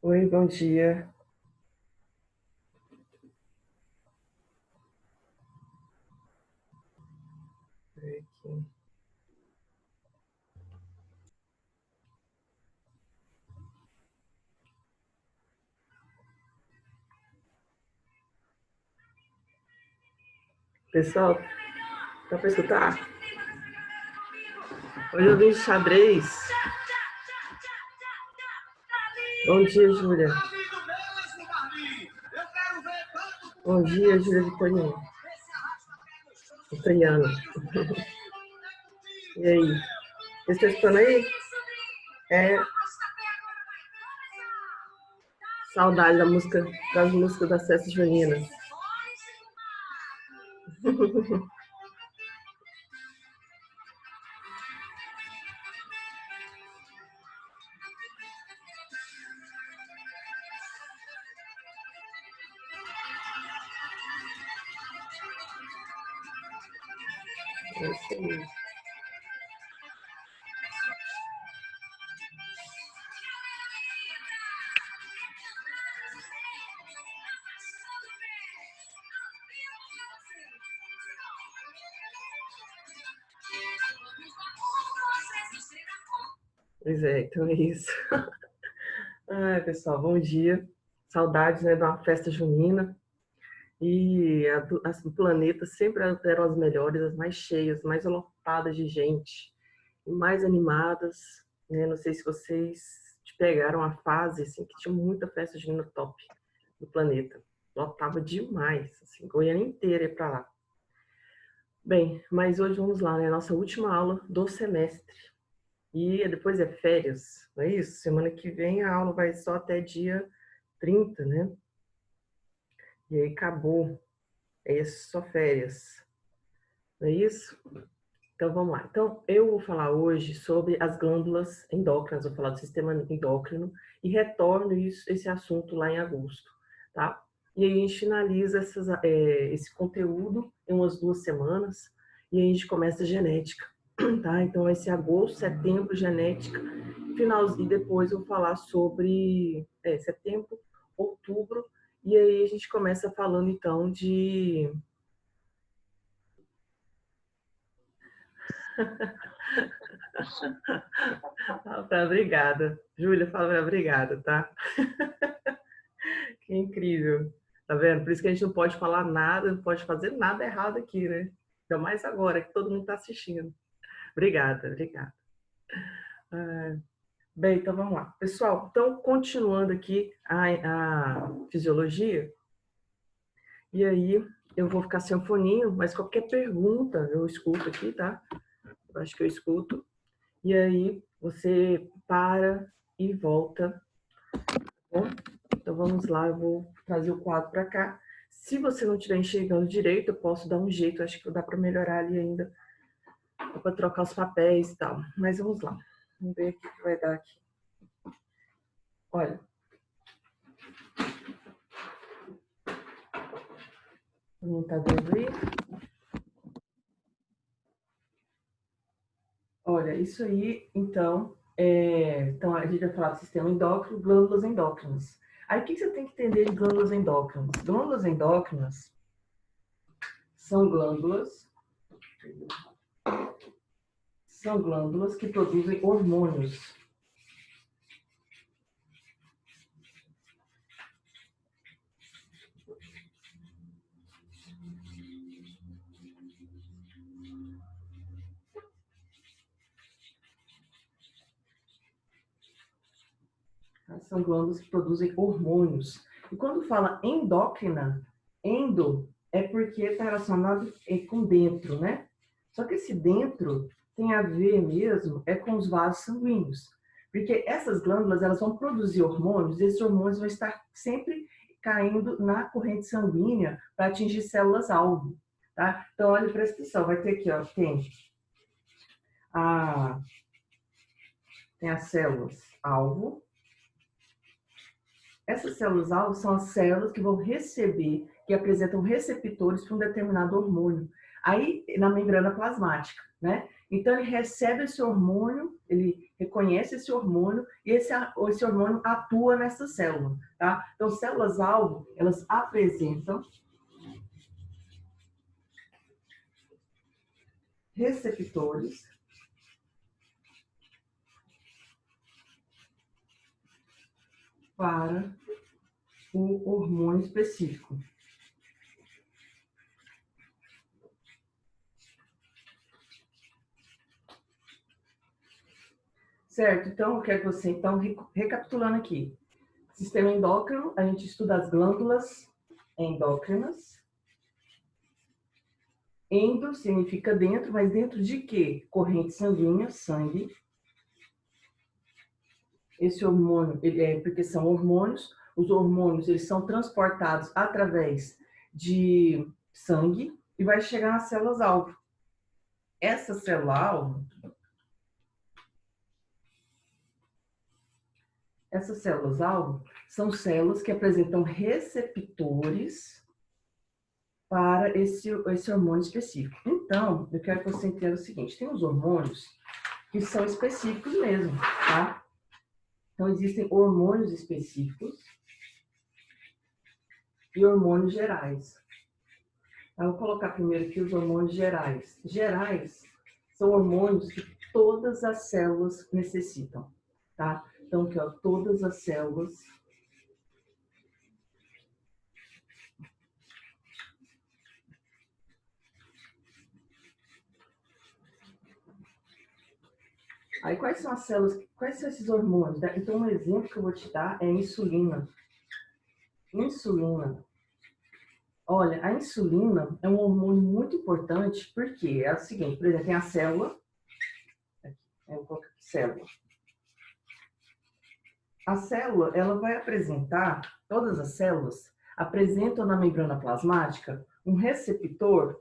Oi, bom dia. Ver aqui. Pessoal, dá para escutar? Hoje eu vim de xadrez. Bom dia, Júlia. Bom dia, Júlia Vitoriano. E aí? Vocês estão escutando aí? Saudade das músicas das festas juninas. É isso aí. Pois é, então é isso. Ai, pessoal, bom dia. Saudades, né, de uma festa junina. E as do planeta sempre eram as melhores, as mais cheias, mais lotadas de gente, mais animadas, né? Não sei se vocês pegaram a fase assim, que tinha muita festa junina top do planeta. Lotava demais, assim, Goiânia inteira ia para lá. Bem, mas hoje vamos lá, né? Nossa última aula do semestre. E depois é férias, não é isso? Semana que vem a aula vai só até dia 30, né? E aí acabou. É só férias, não é isso? Então vamos lá. Então eu vou falar hoje sobre as glândulas endócrinas, vou falar do sistema endócrino e retorno esse assunto lá em agosto, tá? E aí a gente finaliza esse conteúdo em umas 2 semanas e aí a gente começa a genética, tá? Então vai ser agosto, setembro, genética, final, e depois eu vou falar sobre setembro, outubro, e aí a gente começa falando então de obrigada. Júlia, fala obrigada, tá? Que incrível. Tá vendo? Por isso que a gente não pode falar nada, não pode fazer nada errado aqui, né? Ainda mais agora que todo mundo está assistindo. Obrigada, obrigada. Bem, então vamos lá. Pessoal, então continuando aqui a fisiologia, e aí eu vou ficar sem o foninho, mas qualquer pergunta eu escuto aqui, tá? Eu acho que eu escuto. E aí você para e volta. Bom, então vamos lá, eu vou trazer o quadro para cá. Se você não estiver enxergando direito, eu posso dar um jeito, acho que dá para melhorar ali ainda, para trocar os papéis e tal. Mas vamos lá, vamos ver o que vai dar aqui. Olha, não está vendo aí? Olha, isso aí, então a gente vai falar do sistema endócrino, glândulas endócrinas. Aí o que você tem que entender de glândulas endócrinas? Glândulas endócrinas são glândulas que produzem hormônios. São glândulas que produzem hormônios. E quando fala endócrina, endo é porque está relacionado com dentro, né? Só que esse dentro tem a ver mesmo com os vasos sanguíneos. Porque essas glândulas elas vão produzir hormônios e esses hormônios vão estar sempre caindo na corrente sanguínea para atingir células-alvo. Tá? Então, olha, presta atenção, vai ter aqui, ó, a, tem as células-alvo. Essas células-alvo são as células que vão receber, que apresentam receptores para um determinado hormônio. aí na membrana plasmática, né? Então, ele recebe esse hormônio, ele reconhece esse hormônio e esse hormônio atua nessa célula, tá? Então, células-alvo, elas apresentam receptores para o hormônio específico. Certo? Então, eu quero que você, então, recapitulando aqui. Sistema endócrino, a gente estuda as glândulas endócrinas. Endo significa dentro, mas dentro de quê? Corrente sanguínea, sangue. Esse hormônio, porque são hormônios. Os hormônios, eles são transportados através de sangue e vai chegar nas células-alvo. Essa célula-alvo, essas células-alvo são células que apresentam receptores para esse hormônio específico. Então, eu quero que você entenda o seguinte, tem os hormônios que são específicos mesmo, tá? Então, existem hormônios específicos e hormônios gerais. Eu vou colocar primeiro aqui os hormônios gerais. Gerais são hormônios que todas as células necessitam, tá? Então, aqui, ó, todas as células Aí, quais são as células, quais são esses hormônios? Então, um exemplo que eu vou te dar é a insulina. Insulina. Olha, a insulina é um hormônio muito importante, porque é o seguinte, por exemplo, tem a célula, aqui, eu vou colocar aqui, célula. A célula, ela vai apresentar, todas as células apresentam na membrana plasmática um receptor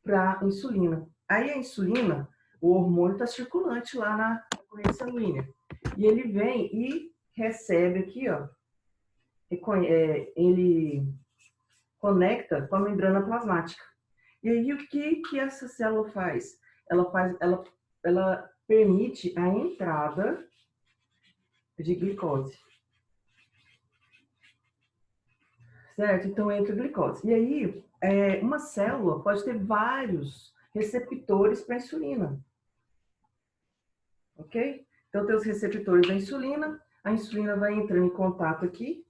para insulina. Aí a insulina, o hormônio está circulante lá na corrente sanguínea. E ele vem e recebe aqui, ó, ele conecta com a membrana plasmática. E aí o que essa célula faz? Ela permite a entrada de glicose. Certo? Então entra glicose. E aí, uma célula pode ter vários receptores para insulina. Ok? Então tem os receptores da insulina, a insulina vai entrando em contato aqui,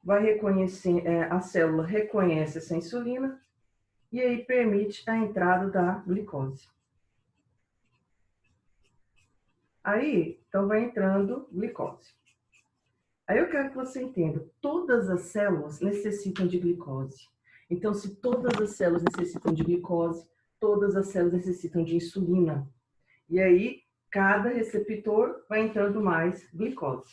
vai reconhecer, a célula reconhece essa insulina e aí permite a entrada da glicose. Aí, então vai entrando glicose. Aí eu quero que você entenda, todas as células necessitam de glicose. Então, se todas as células necessitam de glicose, todas as células necessitam de insulina. E aí, cada receptor vai entrando mais glicose.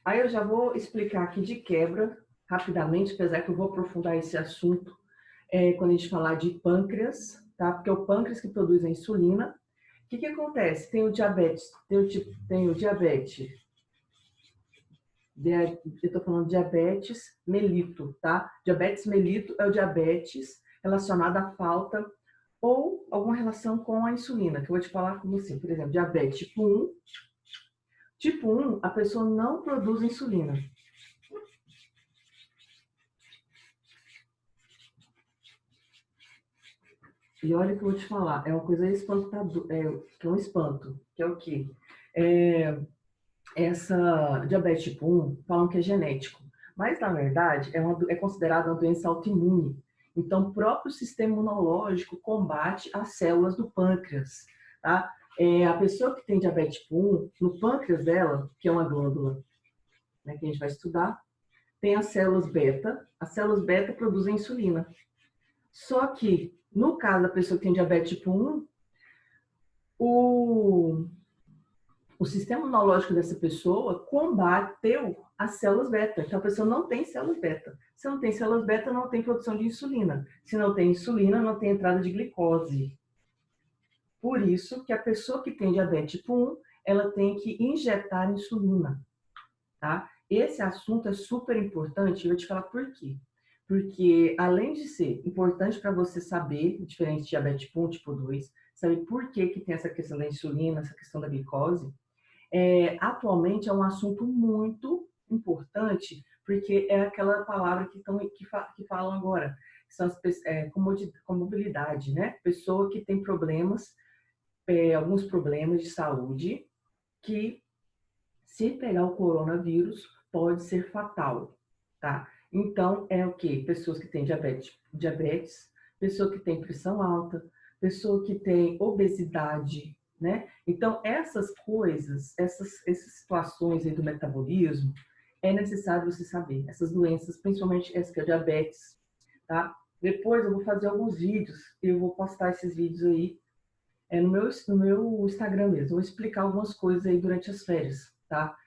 Aí eu já vou explicar aqui de quebra, rapidamente, apesar que eu vou aprofundar esse assunto quando a gente falar de pâncreas, tá? Porque é o pâncreas que produz a insulina. O que acontece? Tem o diabetes, tem o diabetes, eu estou falando de diabetes melito, tá? Diabetes melito é o diabetes relacionado à falta ou alguma relação com a insulina, que eu vou te falar com você. Por exemplo, diabetes tipo 1. Tipo 1, a pessoa não produz insulina. E olha que eu vou te falar, é uma coisa espantadora, que é um espanto, que é o quê? Essa diabetes tipo 1, falam que é genético, mas na verdade é considerada uma doença autoimune. Então, o próprio sistema imunológico combate as células do pâncreas, tá? A pessoa que tem diabetes tipo 1, no pâncreas dela, que é uma glândula, né, que a gente vai estudar, tem as células beta. As células beta produzem insulina. Só que, no caso da pessoa que tem diabetes tipo 1, o sistema imunológico dessa pessoa combateu as células beta. Então, a pessoa não tem células beta. Se não tem células beta, não tem produção de insulina. Se não tem insulina, não tem entrada de glicose. Por isso que a pessoa que tem diabetes tipo 1, ela tem que injetar insulina, tá? Esse assunto é super importante e eu vou te falar por quê. Porque, além de ser importante para você saber, diferente de diabetes tipo 1, tipo 2, saber por que que tem essa questão da insulina, essa questão da glicose, atualmente é um assunto muito importante, porque é aquela palavra que falam agora, que são comorbidade, né? Pessoa que tem problemas, alguns problemas de saúde, que se pegar o coronavírus pode ser fatal, tá? Então, é o quê? Pessoas que têm diabetes, pessoa que tem pressão alta, pessoa que tem obesidade, né? Então, essas coisas, essas situações aí do metabolismo, é necessário você saber. Essas doenças, principalmente essa que é a diabetes, tá? Depois eu vou fazer alguns vídeos, eu vou postar esses vídeos aí no meu Instagram mesmo. Vou explicar algumas coisas aí durante as férias, tá?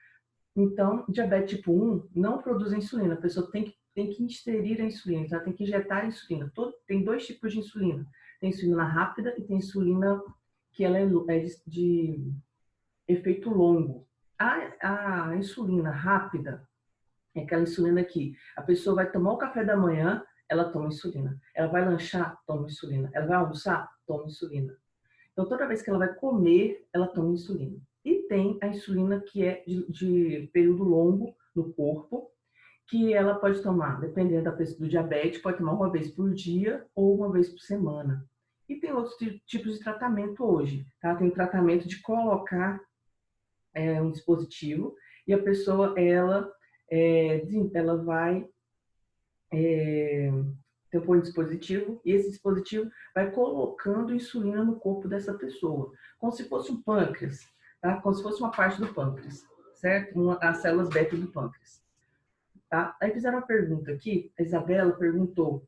Então, diabetes tipo 1 não produz a insulina. A pessoa tem que inserir a insulina, então ela tem que injetar a insulina. Tem dois tipos de insulina. Tem insulina rápida e tem insulina que ela é de efeito longo. A insulina rápida é aquela insulina que a pessoa vai tomar o café da manhã, ela toma insulina. Ela vai lanchar, toma insulina. Ela vai almoçar, toma insulina. Então, toda vez que ela vai comer, ela toma insulina. E tem a insulina que é de período longo no corpo, que ela pode tomar, dependendo do diabetes, pode tomar uma vez por dia ou uma vez por semana. E tem outros tipos de tratamento hoje, tá? Tem o tratamento de colocar um dispositivo e a pessoa, ela vai ter um dispositivo e esse dispositivo vai colocando insulina no corpo dessa pessoa, como se fosse um pâncreas, tá? Como se fosse uma parte do pâncreas, certo? As células beta do pâncreas, tá? Aí fizeram uma pergunta aqui, a Isabela perguntou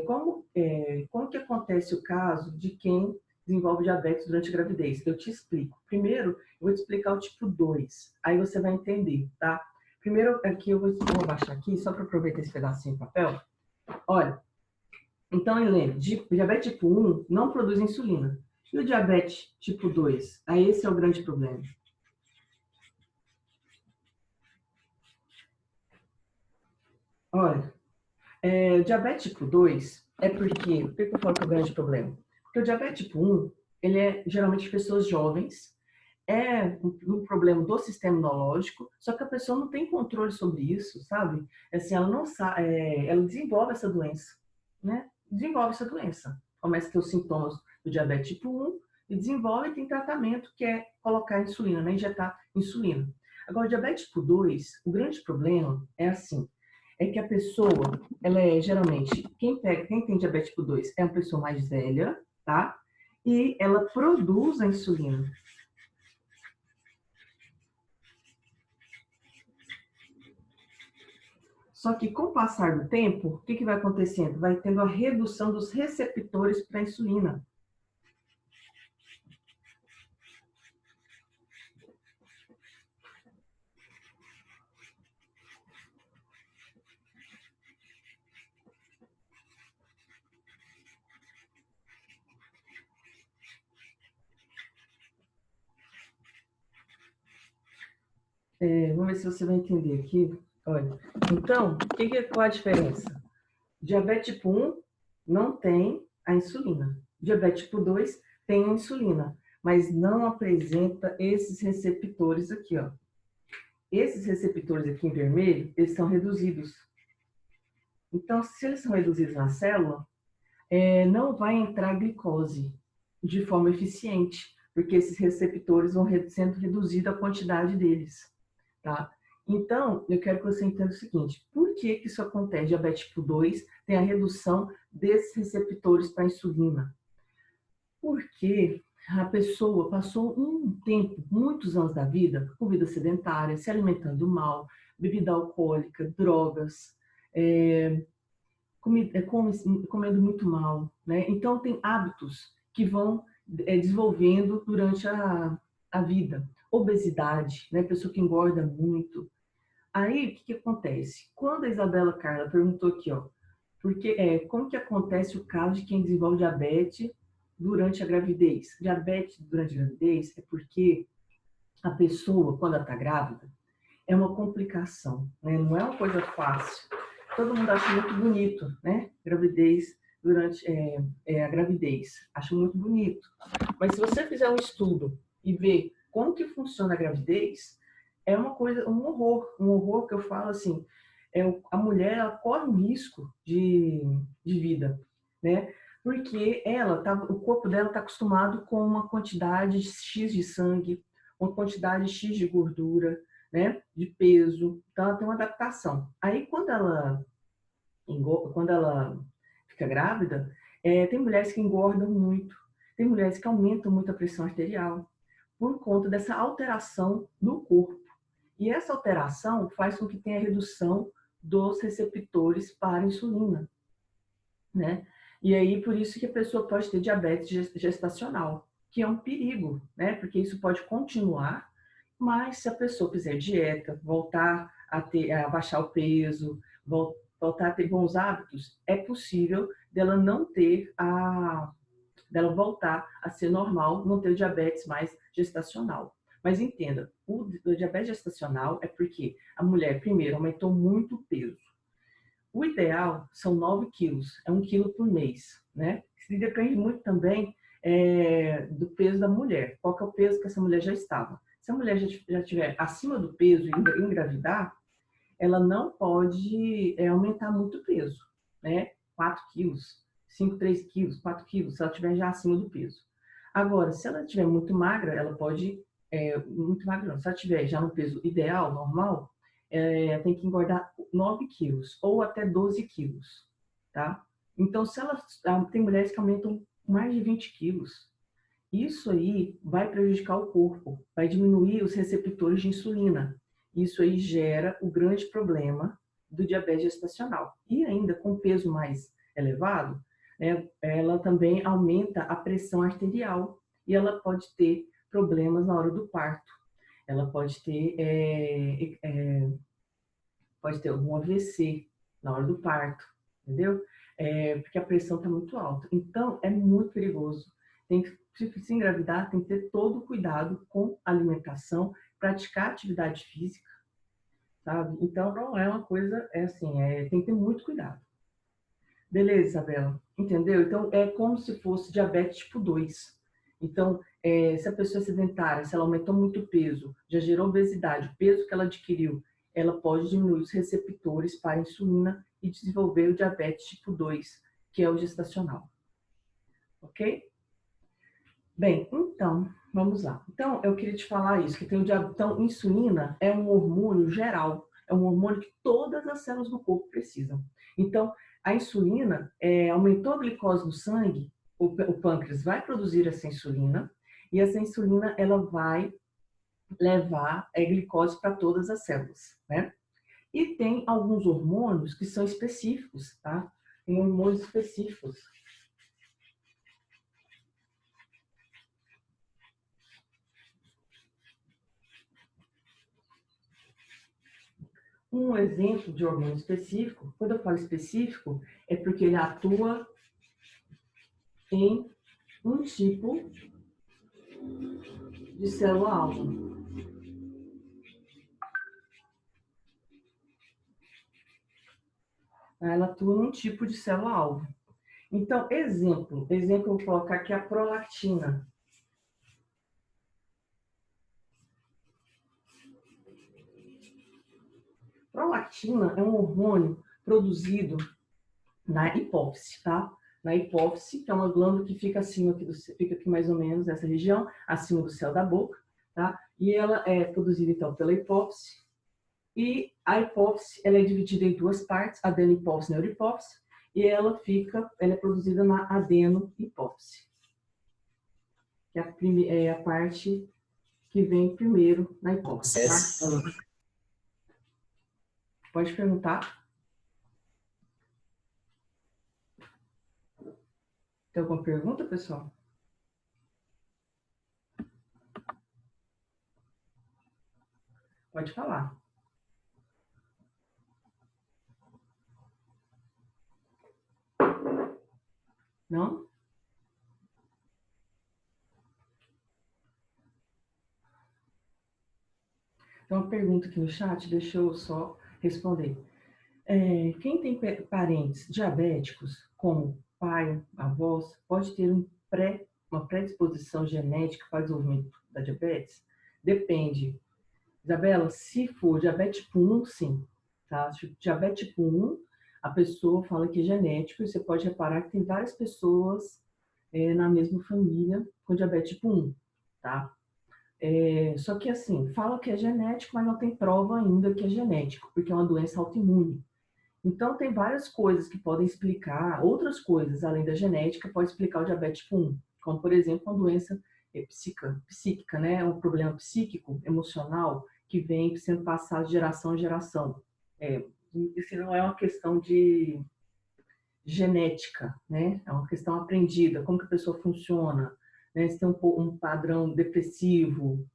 como que acontece o caso de quem desenvolve diabetes durante a gravidez? Eu te explico. Primeiro, eu vou te explicar o tipo 2, aí você vai entender, tá? Primeiro, aqui eu vou abaixar aqui, só para aproveitar esse pedacinho de papel. Olha, então, Helene, diabetes tipo 1 não produz insulina. E o diabetes tipo 2? Aí esse é o grande problema. Olha, o diabetes tipo 2 é porque... Por que eu falo que é o grande problema? Porque o diabetes tipo 1, ele é geralmente pessoas jovens, é um problema do sistema imunológico, só que a pessoa não tem controle sobre isso, sabe? Assim, ela não sabe, ela desenvolve essa doença, né? Desenvolve essa doença. Começa a ter os sintomas do diabetes tipo 1 e desenvolve e tem tratamento que é colocar insulina, né? Injetar insulina. Agora, o diabetes tipo 2, o grande problema é assim, é que a pessoa, ela geralmente, quem tem diabetes tipo 2 é uma pessoa mais velha, tá? E ela produz a insulina. Só que com o passar do tempo, o que vai acontecendo? Vai tendo a redução dos receptores para a insulina. Vamos ver se você vai entender aqui. Olha, então, qual a diferença? Diabetes tipo 1 não tem a insulina. Diabetes tipo 2 tem a insulina, mas não apresenta esses receptores aqui, ó. Esses receptores aqui em vermelho, eles são reduzidos. Então, se eles são reduzidos na célula, não vai entrar glicose de forma eficiente, porque esses receptores vão sendo reduzida a quantidade deles, tá? Então, eu quero que você entenda o seguinte, por que que isso acontece? Diabetes tipo 2 tem a redução desses receptores para a insulina. Porque a pessoa passou um tempo, muitos anos da vida, com vida sedentária, se alimentando mal, bebida alcoólica, drogas, comendo muito mal, né? Então, tem hábitos que vão desenvolvendo durante a vida. Obesidade, né? Pessoa que engorda muito. Aí, o que acontece? Quando a Isabela Carla perguntou aqui, ó, como que acontece o caso de quem desenvolve diabetes durante a gravidez? Diabetes durante a gravidez é porque a pessoa, quando ela está grávida, é uma complicação, né? Não é uma coisa fácil. todo mundo acha muito bonito, né? Gravidez durante a gravidez. Acho muito bonito. Mas se você fizer um estudo e ver como que funciona a gravidez, é uma coisa, um horror que eu falo assim, a mulher ela corre um risco de vida, né? Porque o corpo dela está acostumado com uma quantidade X de sangue, uma quantidade X de gordura, né? De peso. Então ela tem uma adaptação. Aí quando ela fica grávida, tem mulheres que engordam muito, tem mulheres que aumentam muito a pressão arterial por conta dessa alteração no corpo. E essa alteração faz com que tenha redução dos receptores para a insulina, né? E aí, por isso que a pessoa pode ter diabetes gestacional, que é um perigo, né? Porque isso pode continuar, mas se a pessoa fizer dieta, voltar a baixar o peso, voltar a ter bons hábitos, é possível dela não ter dela voltar a ser normal, não ter o diabetes mais gestacional. Mas entenda, o diabetes gestacional é porque a mulher, primeiro, aumentou muito o peso. O ideal são 9 quilos, é 1 quilo por mês, né? Isso depende muito também do peso da mulher. Qual que é o peso que essa mulher já estava? Se a mulher já estiver acima do peso e engravidar, ela não pode aumentar muito o peso, né? 4 quilos, 5, 3 quilos, 4 quilos, se ela estiver já acima do peso. Agora, se ela estiver muito magra, ela pode, muito magra não, se ela estiver já no peso ideal, normal, tem que engordar 9 quilos ou até 12 quilos, tá? Então, tem mulheres que aumentam mais de 20 quilos. Isso aí vai prejudicar o corpo, vai diminuir os receptores de insulina. Isso aí gera o grande problema do diabetes gestacional. E ainda com peso mais elevado, né, ela também aumenta a pressão arterial e ela pode ter problemas na hora do parto. Ela pode ter algum AVC na hora do parto, entendeu? Porque a pressão está muito alta. Então, é muito perigoso. Se engravidar, tem que ter todo o cuidado com a alimentação, praticar atividade física, sabe? Então, não é uma coisa, tem que ter muito cuidado. Beleza, Isabela? Entendeu? Então, é como se fosse diabetes tipo 2. Então, se a pessoa é sedentária, se ela aumentou muito o peso, já gerou obesidade, o peso que ela adquiriu, ela pode diminuir os receptores para a insulina e desenvolver o diabetes tipo 2, que é o gestacional. Ok? Bem, então, vamos lá. Então, eu queria te falar isso, que tem o diabetes. Então, insulina é um hormônio geral, é um hormônio que todas as células do corpo precisam. Então, a insulina aumentou a glicose no sangue, o pâncreas vai produzir essa insulina, e essa insulina ela vai levar a glicose para todas as células, né? E tem alguns hormônios que são específicos, tá? Tem hormônios específicos. Um exemplo de hormônio específico, quando eu falo específico, é porque ele atua em um tipo de célula-alvo. Ela atua num tipo de célula-alvo. Então, exemplo eu vou colocar aqui a prolactina. Prolactina é um hormônio produzido na hipófise, tá? Na hipófise, que é uma glândula que fica acima aqui fica aqui mais ou menos nessa região, acima do céu da boca, tá? E ela é produzida então pela hipófise. E a hipófise, ela é dividida em duas partes, adenihipófise e neurohipófise, e ela é produzida na adenohipófise, que é a parte que vem primeiro na hipófise, tá? Pode perguntar. Tem alguma pergunta, pessoal? Pode falar. Não? Tem uma pergunta aqui no chat, deixa eu só responder. Quem tem parentes diabéticos, como pai, avós, pode ter uma predisposição genética para o desenvolvimento da diabetes? Depende. Isabela, se for diabetes tipo 1, sim. Tá? Se diabetes tipo 1, a pessoa fala que é genético, e você pode reparar que tem várias pessoas na mesma família com diabetes tipo 1. Tá? Só que assim, fala que é genético, mas não tem prova ainda que é genético, porque é uma doença autoimune. Então, tem várias coisas que podem explicar, outras coisas além da genética, pode explicar o diabetes tipo 1, como, por exemplo, uma doença psíquica, né? Um problema psíquico, emocional, que vem sendo passado de geração em geração. É, isso não é uma questão de genética, né? É uma questão aprendida, como que a pessoa funciona, né? Se tem um padrão depressivo,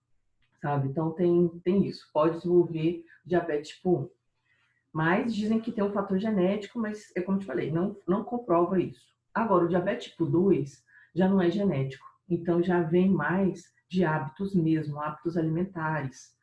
sabe? Então, tem isso. Pode desenvolver diabetes tipo 1. Mas dizem que tem um fator genético, mas é como te falei, não comprova isso. Agora, o diabetes tipo 2 já não é genético, então já vem mais de hábitos mesmo, hábitos alimentares,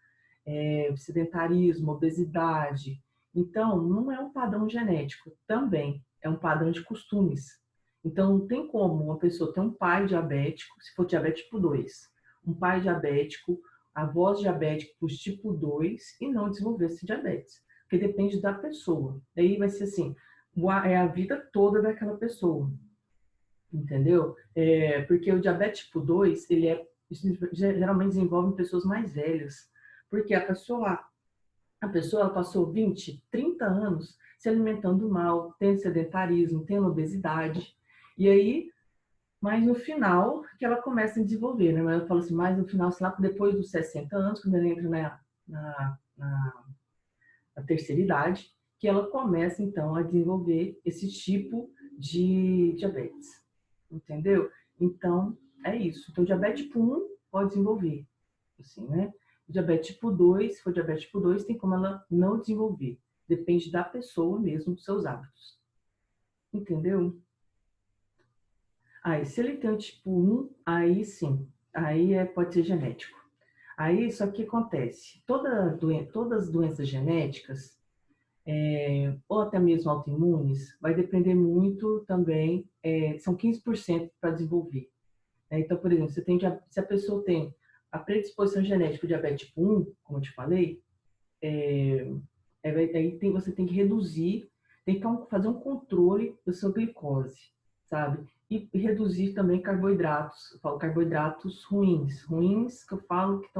sedentarismo, obesidade. Então, não é um padrão genético, também é um padrão de costumes. Então, não tem como uma pessoa ter um pai diabético, se for diabetes tipo 2, um pai diabético, avós diabéticos tipo 2 e não desenvolver esse diabetes, porque depende da pessoa. Daí vai ser assim, é a vida toda daquela pessoa, entendeu? Porque o diabetes tipo 2, geralmente desenvolve em pessoas mais velhas, porque a pessoa ela passou 20, 30 anos se alimentando mal, tendo sedentarismo, tendo obesidade, e aí, mas no final que ela começa a desenvolver, né? Mas eu falo assim, mais no final, sei lá, depois dos 60 anos, quando ela entra na terceira idade, que ela começa então a desenvolver esse tipo de diabetes, entendeu? Então, é isso. Então, diabetes tipo 1 pode desenvolver, assim, né? Diabetes tipo 2, se for diabetes tipo 2, tem como ela não desenvolver. Depende da pessoa mesmo, dos seus hábitos. Entendeu? Aí, se ele tem o tipo 1, aí sim, aí pode ser genético. Aí, só que acontece, todas as doenças genéticas, ou até mesmo autoimunes, vai depender muito também, são 15% para desenvolver. Então, por exemplo, se a pessoa tem a predisposição genética do diabetes tipo 1, como eu te falei, aí você tem que reduzir, tem que fazer um controle da sua glicose, sabe? E reduzir também carboidratos, eu falo carboidratos ruins, ruins que eu falo que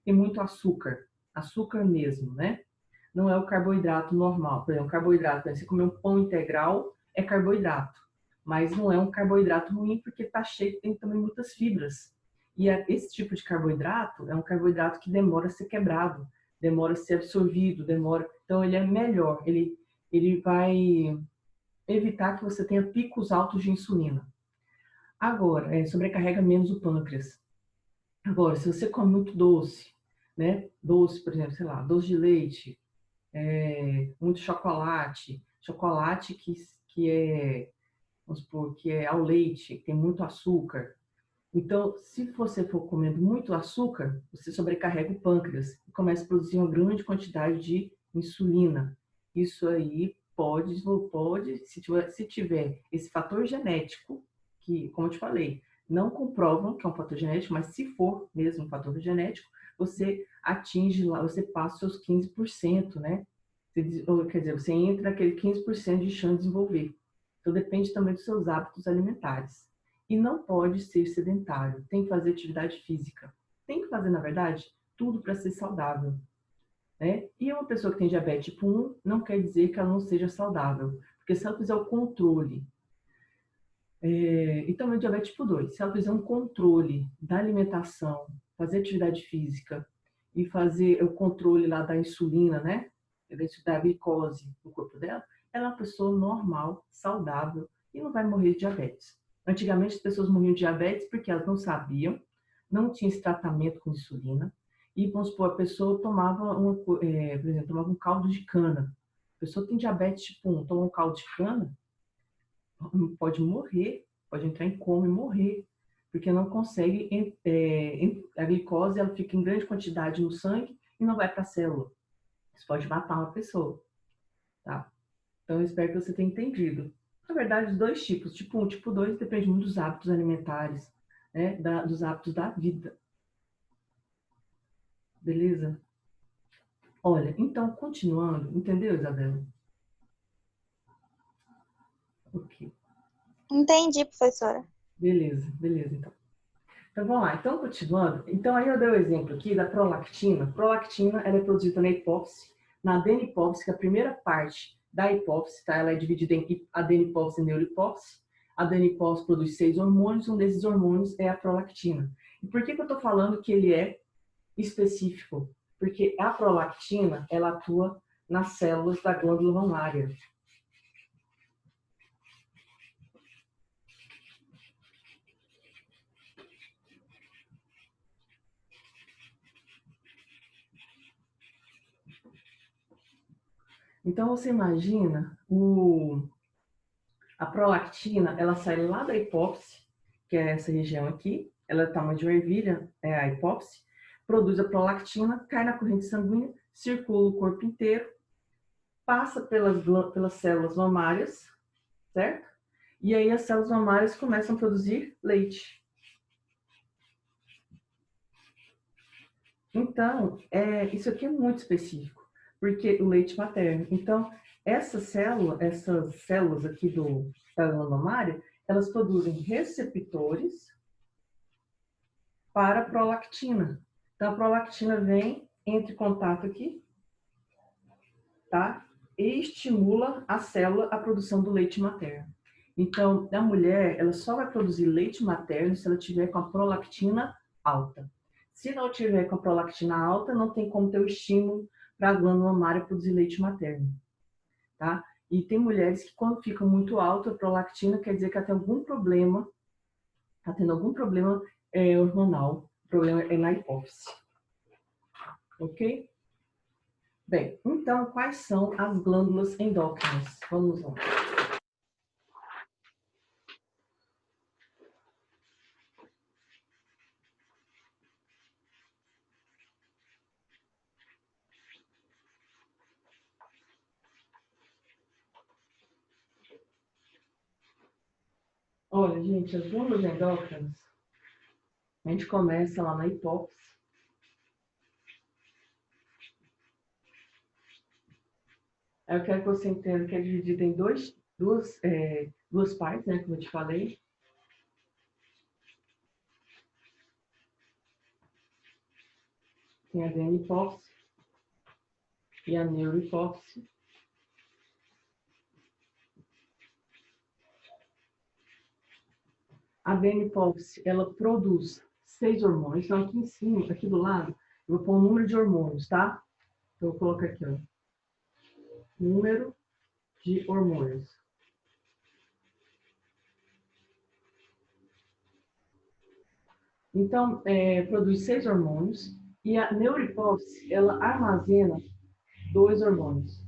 tem muito açúcar, açúcar mesmo, né? Não é o carboidrato normal. Por exemplo, carboidrato, né? Você comer um pão integral é carboidrato, mas não é um carboidrato ruim porque está cheio, tem também muitas fibras. E esse tipo de carboidrato é um carboidrato que demora a ser quebrado, demora a ser absorvido, demora. Então ele é melhor, ele vai evitar que você tenha picos altos de insulina. Agora, sobrecarrega menos o pâncreas. Agora, se você come muito doce, né? Doce, por exemplo, sei lá, doce de leite, muito chocolate, chocolate que vamos supor, que é ao leite, que tem muito açúcar. Então, se você for comendo muito açúcar, você sobrecarrega o pâncreas e começa a produzir uma grande quantidade de insulina. Isso aí pode se tiver esse fator genético, que, como eu te falei, não comprovam que é um fator genético, mas se for mesmo um fator genético, você atinge lá, você passa os seus 15%, né? Quer dizer, você entra naquele 15% de chance de desenvolver. Então, depende também dos seus hábitos alimentares. E não pode ser sedentário, tem que fazer atividade física. Tem que fazer, na verdade, tudo para ser saudável. Né? E uma pessoa que tem diabetes tipo 1 não quer dizer que ela não seja saudável, porque se ela fizer o controle, e também diabetes tipo 2, se ela fizer um controle da alimentação, fazer atividade física e fazer o controle lá da insulina, né? Da glicose no corpo dela, ela é uma pessoa normal, saudável e não vai morrer de diabetes. Antigamente as pessoas morriam de diabetes porque elas não sabiam, não tinha esse tratamento com insulina e, vamos supor, a pessoa tomava, por exemplo, tomava um caldo de cana. A pessoa tem diabetes tipo 1, toma um caldo de cana, pode morrer, pode entrar em coma e morrer, porque não consegue, a glicose ela fica em grande quantidade no sangue e não vai para a célula. Isso pode matar uma pessoa, tá? Então, eu espero que você tenha entendido. Na verdade, os dois tipos, tipo 1 e tipo 2, depende muito dos hábitos alimentares, né? Dos hábitos da vida. Beleza? Olha, então, continuando, entendeu, Isabela? Ok. Entendi, professora. Beleza, beleza, então. Então, vamos lá. Então, continuando. Então, aí eu dei o exemplo aqui da prolactina. Prolactina, ela é produzida na hipófise. Na adenipófise, que é a primeira parte da hipófise, tá? Ela é dividida em adenipófise e neurohipófise. A adenipófise produz 6 hormônios, um desses hormônios é a prolactina. E por que eu estou falando que ele é específico? Porque a prolactina, ela atua nas células da glândula mamária. Então, você imagina a prolactina, ela sai lá da hipófise, que é essa região aqui, ela é do tamanho de uma ervilha, é a hipófise, produz a prolactina, cai na corrente sanguínea, circula o corpo inteiro, passa pelas células mamárias, certo? E aí as células mamárias começam a produzir leite. Então, isso aqui é muito específico, porque o leite materno. Então, essas células aqui da glândula mamária, elas produzem receptores para a prolactina. Então, a prolactina vem, entra em contato aqui, tá? E estimula a célula a produção do leite materno. Então, a mulher, ela só vai produzir leite materno se ela tiver com a prolactina alta. Se não tiver com a prolactina alta, não tem como ter o estímulo para a glândula mamária produzir leite materno, tá? E tem mulheres que quando fica muito alta a prolactina, quer dizer que ela tem algum problema, está tendo algum problema hormonal, o problema é na hipófise. Ok? Bem, então, quais são as glândulas endócrinas? Vamos lá. Olha, gente, as glândulas endócrinas, a gente começa lá na hipófise. Eu quero que você entenda que é dividida em duas partes, né, como eu te falei. Tem a adenipófise e a neurohipófise. A adenipófise, ela produz 6 hormônios. Então, aqui em cima, aqui do lado, eu vou pôr o número de hormônios, tá? Então, eu vou colocar aqui, ó. Número de hormônios. Então, produz 6 hormônios. E a neurohipófise, ela armazena 2 hormônios.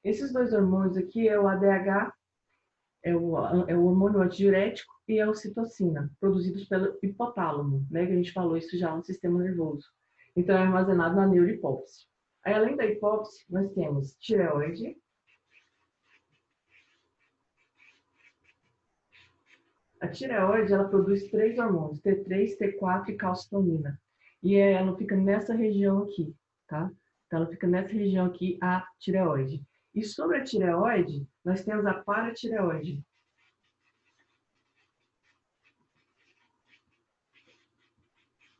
Esses 2 hormônios aqui é o ADH, é o hormônio antidiurético e a ocitocina, produzidos pelo hipotálamo, né? Que a gente falou isso já no sistema nervoso. Então, é armazenado na neurohipófise. Aí, além da hipófise, nós temos tireoide. A tireoide, ela produz 3 hormônios, T3, T4 e calcitonina. E ela fica nessa região aqui, tá? Então, ela fica nessa região aqui, a tireoide. E sobre a tireoide, nós temos a paratireoide.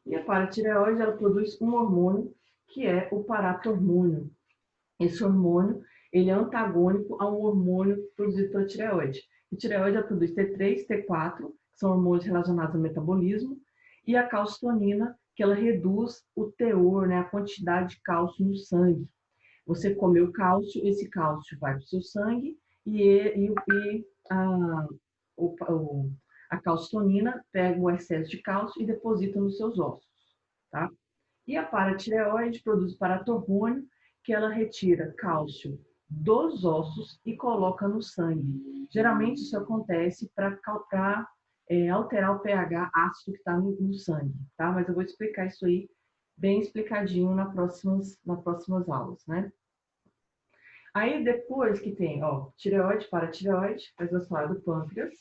E a paratireoide, ela produz um hormônio que é o paratormônio. Esse hormônio, ele é antagônico a um hormônio produzido pela tireoide. A tireoide, ela produz T3, T4, que são hormônios relacionados ao metabolismo, e a calcitonina, que ela reduz o teor, né, a quantidade de cálcio no sangue. Você comeu cálcio, esse cálcio vai para o seu sangue e a, a calcitonina pega o excesso de cálcio e deposita nos seus ossos, tá? E a paratireoide produz paratormônio, que ela retira cálcio dos ossos e coloca no sangue. Geralmente isso acontece para alterar o pH ácido que está no sangue, tá? Mas eu vou explicar isso aí bem explicadinho nas próximas aulas, né? Aí depois que tem, ó, tireoide, paratireoide, nós vamos falar do pâncreas.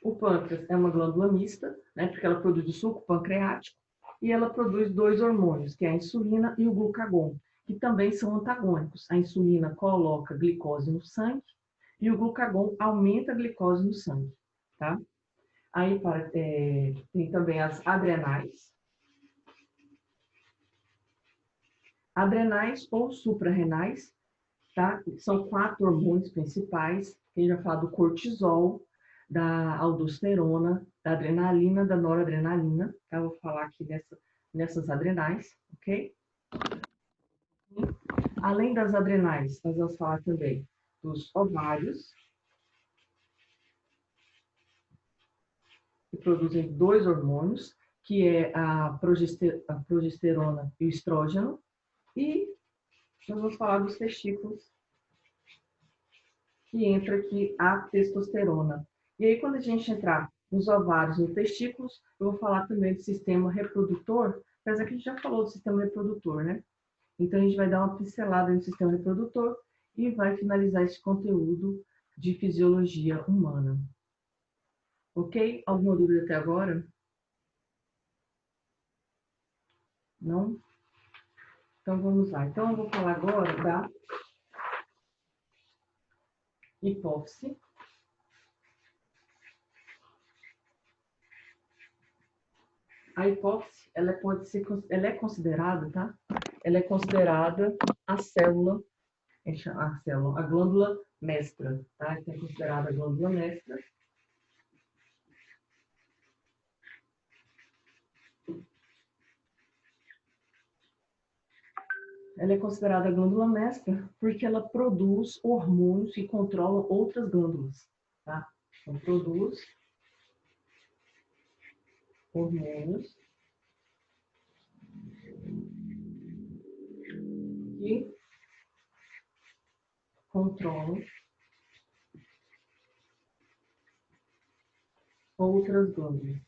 O pâncreas é uma glândula mista, né, porque ela produz o suco pancreático e ela produz dois hormônios, que é a insulina e o glucagon, que também são antagônicos. A insulina coloca glicose no sangue e o glucagon aumenta a glicose no sangue, tá? Aí tem também as adrenais. Adrenais ou suprarrenais, tá? São 4 hormônios principais. A gente vai falar do cortisol, da aldosterona, da adrenalina, da noradrenalina. Tá? Eu vou falar aqui nessas adrenais, ok? Além das adrenais, nós vamos falar também dos ovários, que produzem 2 hormônios, que é a progesterona e o estrógeno. E nós vamos falar dos testículos, que entra aqui a testosterona. E aí, quando a gente entrar nos ovários e nos testículos, eu vou falar também do sistema reprodutor, apesar que a gente já falou do sistema reprodutor, né? Então, a gente vai dar uma pincelada no sistema reprodutor e vai finalizar esse conteúdo de fisiologia humana. Ok? Alguma dúvida até agora? Não? Então, vamos lá. Então, eu vou falar agora da hipófise. A hipófise, ela é considerada, tá? Ela é considerada a célula, a glândula mestra, tá? Então, é considerada a glândula mestra. Ela é considerada a glândula mestra porque ela produz hormônios que controlam outras glândulas, tá? Então, produz hormônios que controlam outras glândulas.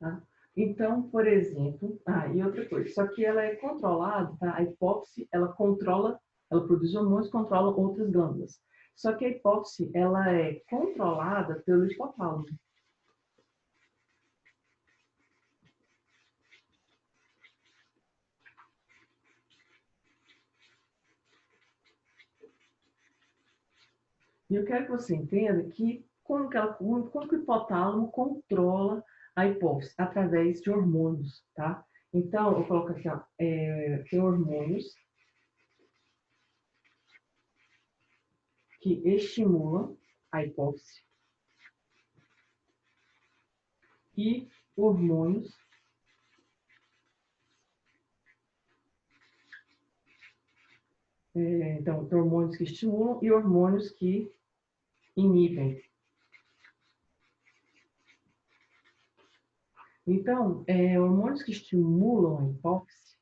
Tá? Então, por exemplo, e outra coisa, só que ela é controlada, tá? A hipófise, ela produz hormônios que controlam outras glândulas. Só que a hipófise, ela é controlada pelo hipotálamo. E eu quero que você entenda que como que o hipotálamo controla a hipófise? Através de hormônios, tá? Então, eu coloco aqui, ó, tem hormônios que estimulam a hipófise e hormônios então, tem hormônios que estimulam e hormônios que inibem. Então, hormônios que estimulam a hipófise,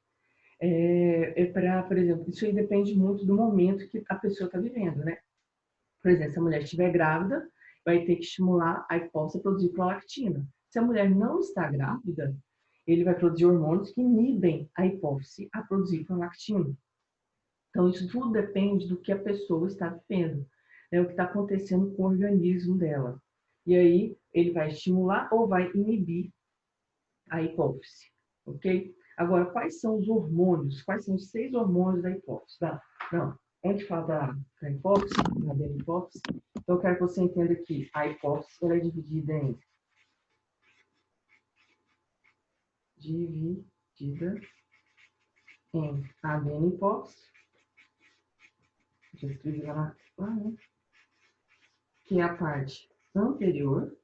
por exemplo, isso aí depende muito do momento que a pessoa está vivendo, né? Por exemplo, se a mulher estiver grávida, vai ter que estimular a hipófise a produzir prolactina. Se a mulher não está grávida, ele vai produzir hormônios que inibem a hipófise a produzir prolactina. Então, isso tudo depende do que a pessoa está vivendo, né? O que está acontecendo com o organismo dela. E aí, ele vai estimular ou vai inibir a hipófise, ok? Agora, quais são os hormônios? Quais são os 6 hormônios da hipófise? Não, antes de falar da hipófise, da hipófise, então eu quero que você entenda que a hipófise ela é dividida em adenihipófise, deixa eu escrever lá, né? Que é a parte anterior.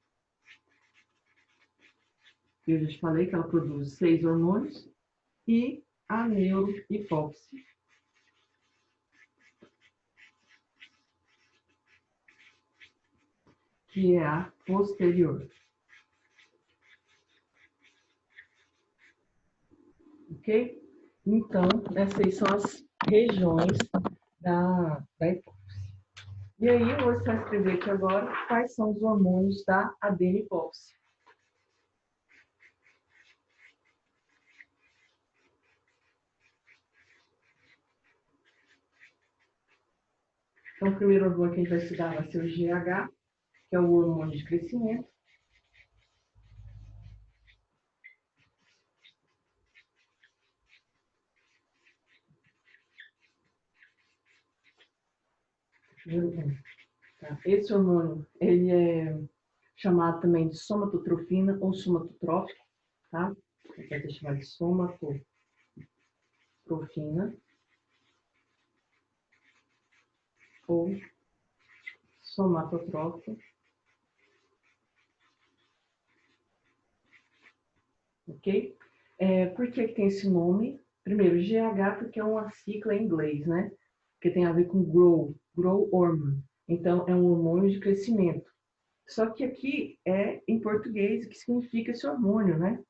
Eu já te falei que ela produz 6 hormônios. E a neurohipófise, que é a posterior. Ok? Então, essas são as regiões da hipófise. E aí, eu vou só escrever aqui agora quais são os hormônios da adenohipófise. Então, o primeiro hormônio que a gente vai estudar vai ser o GH, que é o hormônio de crescimento. Esse hormônio, ele é chamado também de somatotrofina ou somatotrófico, tá? Vai ser chamado de somatotrofina ou somatotrófico. Ok? Por que tem esse nome? Primeiro, GH, porque é uma sigla em inglês, né? Que tem a ver com grow hormone. Então, é um hormônio de crescimento. Só que aqui é em português o que significa esse hormônio, né?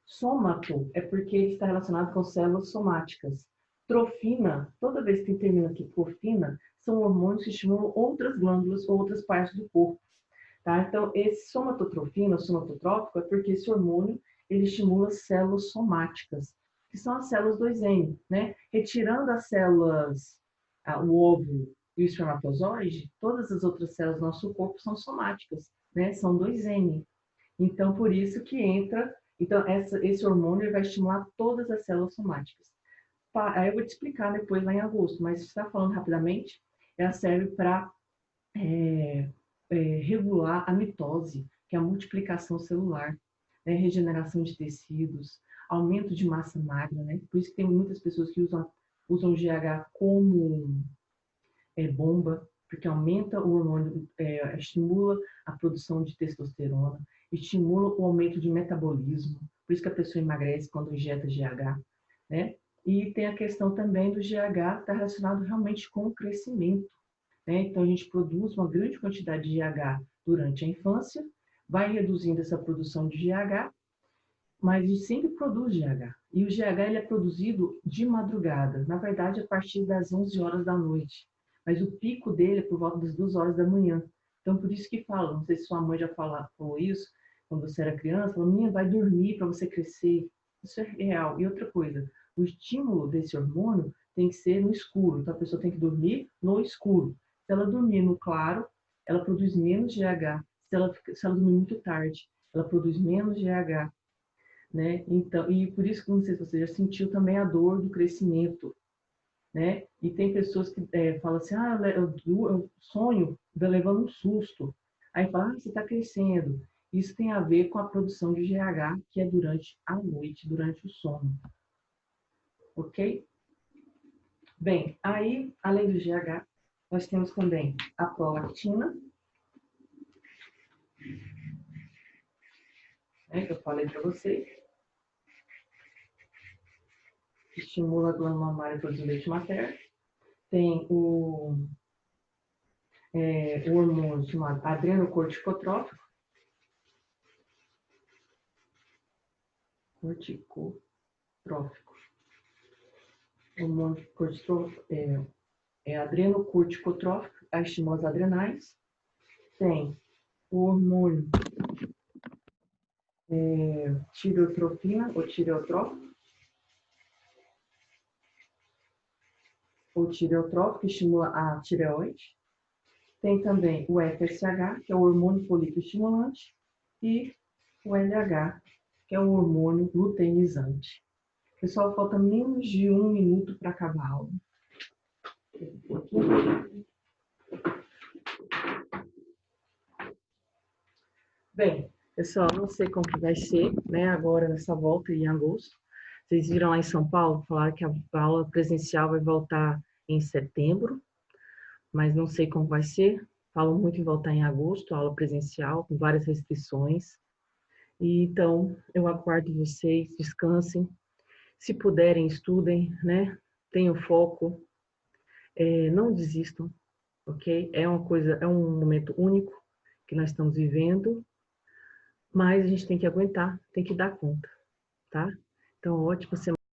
Somato é porque ele está relacionado com células somáticas. Trofina, toda vez que termina aqui trofina, são hormônios que estimulam outras glândulas ou outras partes do corpo. Tá? Então, esse somatotrofina, somatotrópico, é porque esse hormônio ele estimula células somáticas, que são as células 2N, né? Retirando as células, o óvulo e o espermatozoide, todas as outras células do nosso corpo são somáticas, né? São 2N. Então, por isso que entra... Então, esse hormônio vai estimular todas as células somáticas. Aí eu vou te explicar depois lá em agosto, mas se está falando rapidamente, ela serve para regular a mitose, que é a multiplicação celular, né? Regeneração de tecidos, aumento de massa magra, né? Por isso que tem muitas pessoas que usam GH como bomba, porque aumenta o hormônio, estimula a produção de testosterona, estimula o aumento de metabolismo, por isso que a pessoa emagrece quando injeta GH, né? E tem a questão também do GH estar relacionado realmente com o crescimento, né? Então a gente produz uma grande quantidade de GH durante a infância, vai reduzindo essa produção de GH, mas a gente sempre produz GH. E o GH ele é produzido de madrugada, na verdade a partir das 11 horas da noite. Mas o pico dele é por volta das 2 horas da manhã. Então, por isso que falam, não sei se sua mãe já falou isso, quando você era criança, falou, menina, vai dormir para você crescer. Isso é real. E outra coisa, o estímulo desse hormônio tem que ser no escuro. Então, a pessoa tem que dormir no escuro. Se ela dormir no claro, ela produz menos GH. Se ela dormir muito tarde, ela produz menos GH. Né? Então, e por isso que, não sei se você já sentiu também a dor do crescimento, né? E tem pessoas que falam assim, eu sonho levando um susto. Aí fala, você está crescendo. Isso tem a ver com a produção de GH, que é durante a noite, durante o sono. Ok? Bem, aí, além do GH, nós temos também a prolactina, né, que eu falei para vocês, que estimula a glândula mamária a produzir leite materno. Tem o hormônio chamado adrenocorticotrófico, o hormônio adrenocorticotrófico, a estimula as adrenais. Tem o hormônio tireotrofina ou tireotrófico, que estimula a tireoide. Tem também o FSH, que é o hormônio folicoestimulante, e o LH, que é o hormônio luteinizante. Pessoal, falta menos de 1 minuto para acabar a aula. Bem, pessoal, não sei como que vai ser, né, agora nessa volta em agosto. Vocês viram lá em São Paulo, falaram que a aula presencial vai voltar em setembro, mas não sei como vai ser. Falam muito em voltar em agosto, aula presencial, com várias restrições. E, então, eu aguardo vocês, descansem. Se puderem, estudem, né? Tenham foco, não desistam, ok? É um momento único que nós estamos vivendo, mas a gente tem que aguentar, tem que dar conta, tá? Então, ótima semana.